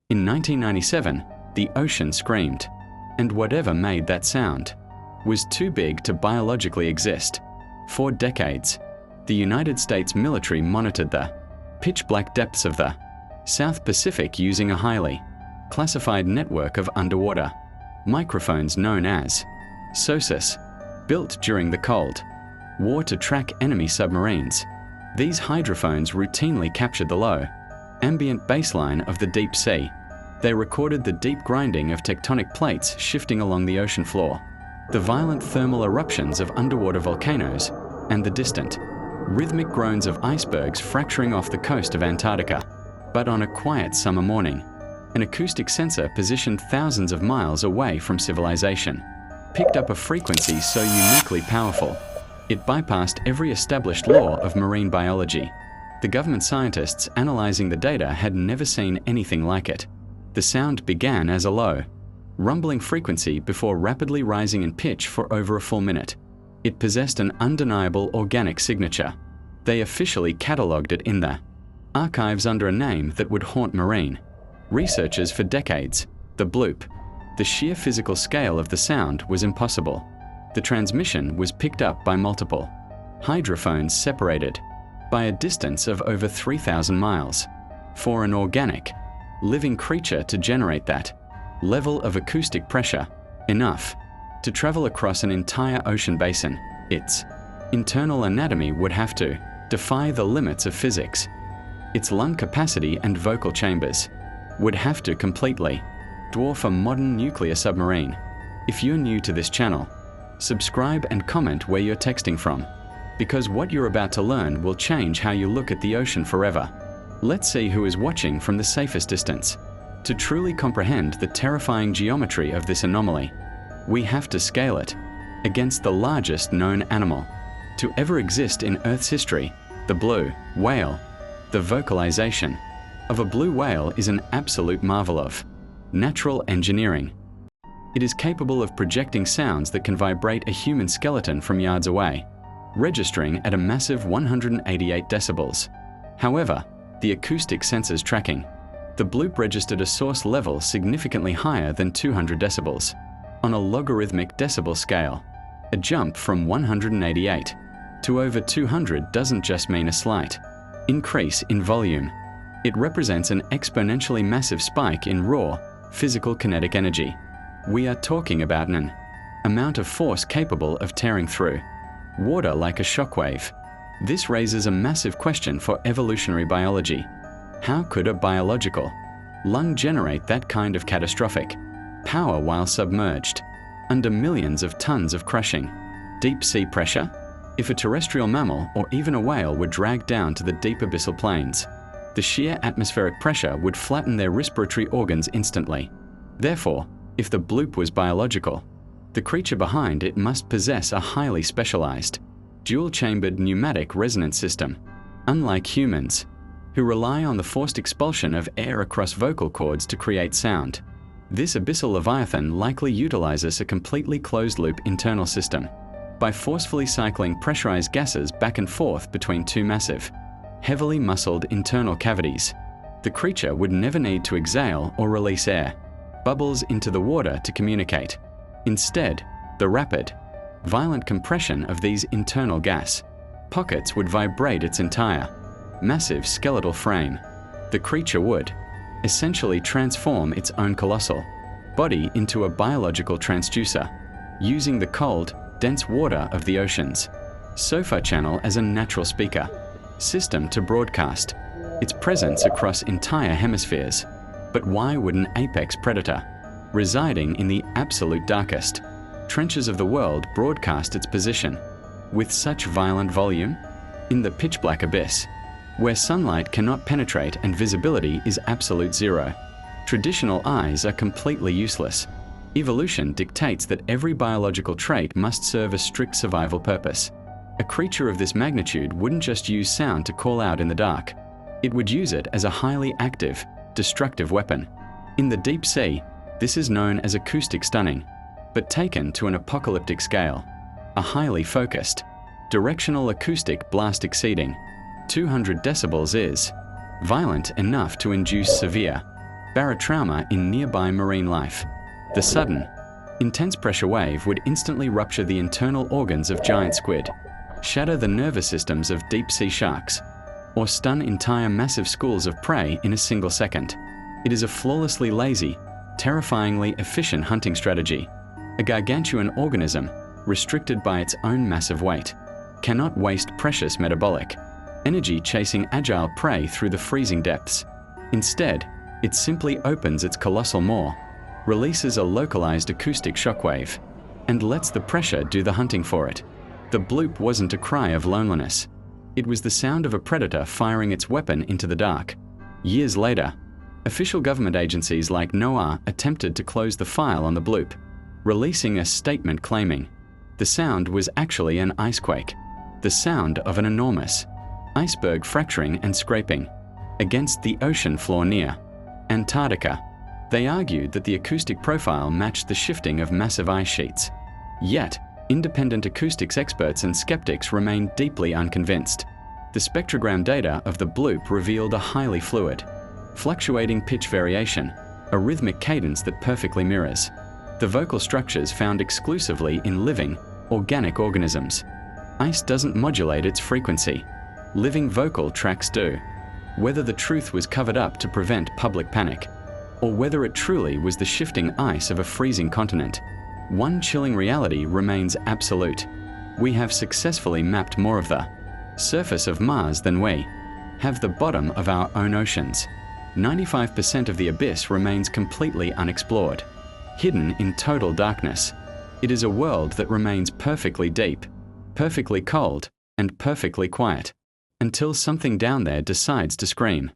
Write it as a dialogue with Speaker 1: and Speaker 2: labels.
Speaker 1: In 1997, the ocean screamed, and whatever made that sound was too big to biologically exist. For decades, the United States military monitored the pitch-black depths of the South Pacific using a highly classified network of underwater microphones known as SOSUS, built during the Cold War to track enemy submarines. These hydrophones routinely captured the low, ambient baseline of the deep sea. They recorded the deep grinding of tectonic plates shifting along the ocean floor, the violent thermal eruptions of underwater volcanoes, and the distant, rhythmic groans of icebergs fracturing off the coast of Antarctica. But on a quiet summer morning, an acoustic sensor positioned thousands of miles away from civilization picked up a frequency so uniquely powerful, it bypassed every established law of marine biology. The government scientists analyzing the data had never seen anything like it. The sound began as a low, rumbling frequency before rapidly rising in pitch for over a full minute. It possessed an undeniable organic signature. They officially catalogued it in the archives under a name that would haunt marine researchers for decades: the Bloop. The sheer physical scale of the sound was impossible. The transmission was picked up by multiple hydrophones separated by a distance of over 3,000 miles. For an organic, living creature to generate that level of acoustic pressure, enough to travel across an entire ocean basin, its internal anatomy would have to defy the limits of physics. Its lung capacity and vocal chambers would have to completely dwarf a modern nuclear submarine. If you're new to this channel, subscribe and comment where you're texting from, because what you're about to learn will change how you look at the ocean forever. Let's see who is watching from the safest distance. To truly comprehend the terrifying geometry of this anomaly, we have to scale it against the largest known animal to ever exist in Earth's history, the blue whale. The vocalization of a blue whale is an absolute marvel of natural engineering. It is capable of projecting sounds that can vibrate a human skeleton from yards away, registering at a massive 188 decibels. However, the acoustic sensors tracking the Bloop registered a source level significantly higher than 200 decibels on a logarithmic decibel scale. A jump from 188 to over 200 doesn't just mean a slight increase in volume. It represents an exponentially massive spike in raw, physical kinetic energy. We are talking about an amount of force capable of tearing through water like a shockwave. This raises a massive question for evolutionary biology. How could a biological lung generate that kind of catastrophic power while submerged under millions of tons of crushing deep sea pressure? If a terrestrial mammal or even a whale were dragged down to the deep abyssal plains, the sheer atmospheric pressure would flatten their respiratory organs instantly. Therefore, if the Bloop was biological, the creature behind it must possess a highly specialized, dual-chambered pneumatic resonance system. Unlike humans, who rely on the forced expulsion of air across vocal cords to create sound, this abyssal leviathan likely utilizes a completely closed-loop internal system. By forcefully cycling pressurized gases back and forth between two massive, heavily muscled internal cavities, the creature would never need to exhale or release air bubbles into the water to communicate. Instead, the rapid, violent compression of these internal gas pockets would vibrate its entire, massive skeletal frame. The creature would essentially transform its own colossal body into a biological transducer, using the cold, dense water of the ocean's SOFA channel as a natural speaker system to broadcast its presence across entire hemispheres. But why would an apex predator, residing in the absolute darkest trenches of the world, broadcast its position with such violent volume? In the pitch-black abyss, where sunlight cannot penetrate and visibility is absolute zero, traditional eyes are completely useless. Evolution dictates that every biological trait must serve a strict survival purpose. A creature of this magnitude wouldn't just use sound to call out in the dark. It would use it as a highly active, destructive weapon. In the deep sea, this is known as acoustic stunning, but taken to an apocalyptic scale. A highly focused, directional acoustic blast exceeding 200 decibels is violent enough to induce severe barotrauma in nearby marine life. The sudden, intense pressure wave would instantly rupture the internal organs of giant squid, shatter the nervous systems of deep-sea sharks, or stun entire massive schools of prey in a single second. It is a flawlessly lazy, terrifyingly efficient hunting strategy. A gargantuan organism, restricted by its own massive weight, cannot waste precious metabolic energy chasing agile prey through the freezing depths. Instead, it simply opens its colossal maw, releases a localized acoustic shockwave, and lets the pressure do the hunting for it. The bloop wasn't a cry of loneliness. It was the sound of a predator firing its weapon into the dark. Years later, official government agencies like NOAA attempted to close the file on the bloop, releasing a statement claiming the sound was actually an icequake, the sound of an enormous iceberg fracturing and scraping against the ocean floor near Antarctica. They argued that the acoustic profile matched the shifting of massive ice sheets. Yet, independent acoustics experts and skeptics remained deeply unconvinced. The spectrogram data of the bloop revealed a highly fluid, fluctuating pitch variation, a rhythmic cadence that perfectly mirrors the vocal structures found exclusively in living, organic organisms. Ice doesn't modulate its frequency. Living vocal tracks do. Whether the truth was covered up to prevent public panic, or whether it truly was the shifting ice of a freezing continent, one chilling reality remains absolute. We have successfully mapped more of the surface of Mars than we have the bottom of our own oceans. 95% of the abyss remains completely unexplored, hidden in total darkness. It is a world that remains perfectly deep, perfectly cold, and perfectly quiet, until something down there decides to scream.